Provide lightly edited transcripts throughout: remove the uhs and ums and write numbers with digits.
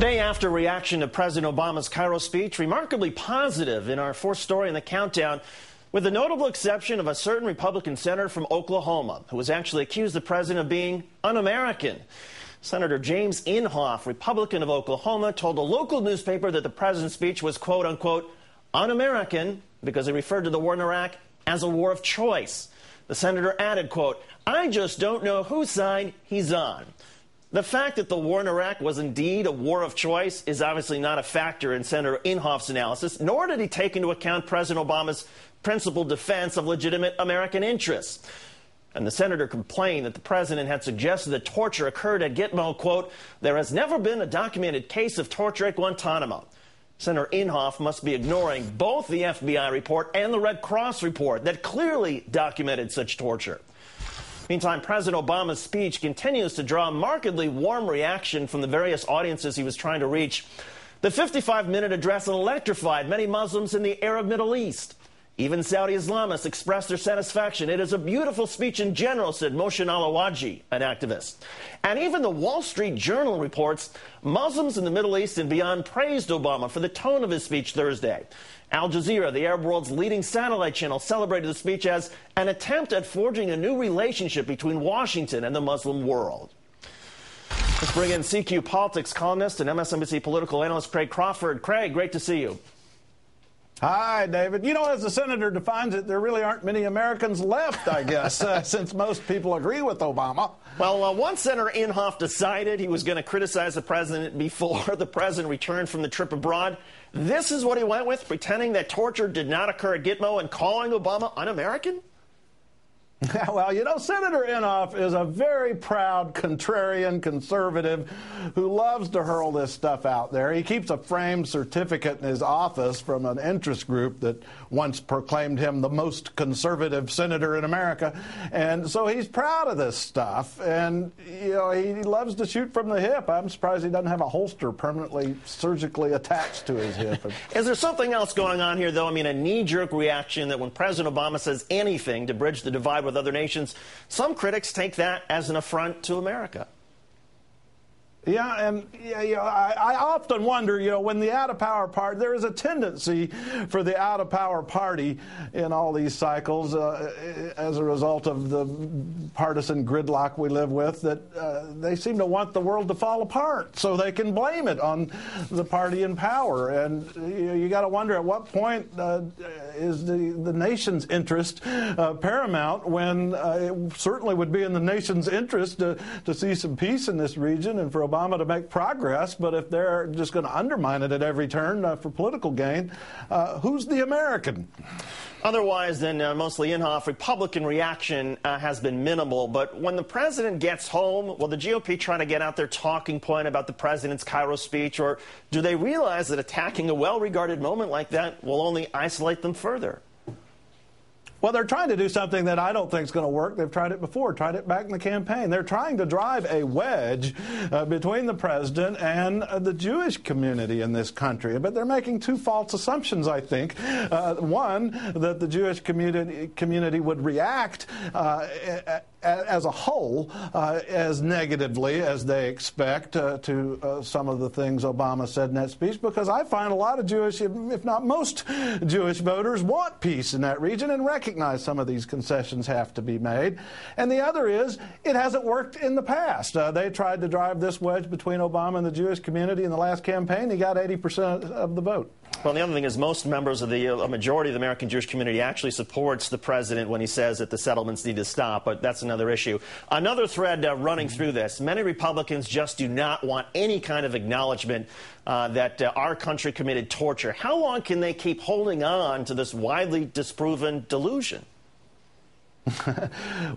Day after reaction to President Obama's Cairo speech, remarkably positive in our fourth story in the countdown, with the notable exception of a certain Republican senator from Oklahoma who was actually accused the president of being un-American. Senator James Inhofe, Republican of Oklahoma, told a local newspaper that the president's speech was, quote unquote, un-American because he referred to the war in Iraq as a war of choice. The senator added, quote, "I just don't know whose side he's on." The fact that the war in Iraq was indeed a war of choice is obviously not a factor in Senator Inhofe's analysis, nor did he take into account President Obama's principled defense of legitimate American interests. And the senator complained that the president had suggested that torture occurred at Gitmo, quote, "There has never been a documented case of torture at Guantanamo." Senator Inhofe must be ignoring both the FBI report and the Red Cross report that clearly documented such torture. Meantime, President Obama's speech continues to draw a markedly warm reaction from the various audiences he was trying to reach. The 55-minute address electrified many Muslims in the Arab Middle East. Even Saudi Islamists expressed their satisfaction. "It is a beautiful speech in general," said Moshe Alawaji, an activist. And even the Wall Street Journal reports Muslims in the Middle East and beyond praised Obama for the tone of his speech Thursday. Al Jazeera, the Arab world's leading satellite channel, celebrated the speech as an attempt at forging a new relationship between Washington and the Muslim world. Let's bring in CQ politics columnist and MSNBC political analyst Craig Crawford. Craig, great to see you. Hi, David. You know, as the senator defines it, there really aren't many Americans left, I guess, since most people agree with Obama. Well, once Senator Inhofe decided he was going to criticize the president before the president returned from the trip abroad, this is what he went with, pretending that torture did not occur at Gitmo and calling Obama un-American? Well, you know, Senator Inhofe is a very proud, contrarian conservative who loves to hurl this stuff out there. He keeps a framed certificate in his office from an interest group that once proclaimed him the most conservative senator in America. And so he's proud of this stuff. And, you know, he loves to shoot from the hip. I'm surprised he doesn't have a holster permanently surgically attached to his hip. Is there something else going on here, though? I mean, a knee-jerk reaction that when President Obama says anything to bridge the divide with other nations, some critics take that as an affront to America. Yeah, and I often wonder, you know, when the out-of-power party, there is a tendency for the out-of-power party in all these cycles as a result of the partisan gridlock we live with, that they seem to want the world to fall apart so they can blame it on the party in power. And you got to wonder at what point is the nation's interest paramount, when it certainly would be in the nation's interest to see some peace in this region and for Obama to make progress. But if they're just going to undermine it at every turn for political gain, who's the American? Otherwise than mostly Inhofe, Republican reaction has been minimal. But when the president gets home, will the GOP try to get out their talking point about the president's Cairo speech, or do they realize that attacking a well-regarded moment like that will only isolate them further? Well, they're trying to do something that I don't think is going to work. They've tried it before, tried it back in the campaign. They're trying to drive a wedge between the president and the Jewish community in this country. But they're making two false assumptions, I think. One, that the Jewish community would react as a whole as negatively as they expect to some of the things Obama said in that speech, because I find a lot of Jewish, if not most Jewish voters, want peace in that region and recognize some of these concessions have to be made. And the other is, it hasn't worked in the past. They tried to drive this wedge between Obama and the Jewish community in the last campaign. He got 80% of the vote. Well, the other thing is most members of a majority of the American Jewish community actually supports the president when he says that the settlements need to stop, but that's another issue. Another thread running through this, many Republicans just do not want any kind of acknowledgement that our country committed torture. How long can they keep holding on to this widely disproven delusion?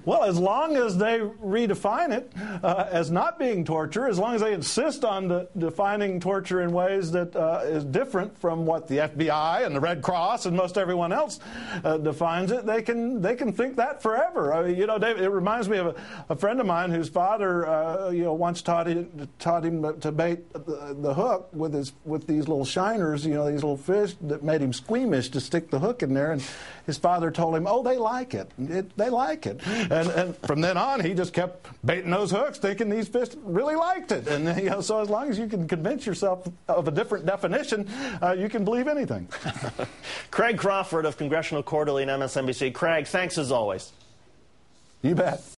Well, as long as they redefine it as not being torture, as long as they insist on defining torture in ways that is different from what the FBI and the Red Cross and most everyone else defines it, they can think that forever. You know, David, it reminds me of a friend of mine whose father, once taught him to bait the hook with these little shiners, these little fish that made him squeamish to stick the hook in there, and his father told him, "Oh, they like it. they like it. And from then on, he just kept baiting those hooks, thinking these fish really liked it. And so as long as you can convince yourself of a different definition, you can believe anything. Craig Crawford of Congressional Quarterly and MSNBC. Craig, thanks as always. You bet.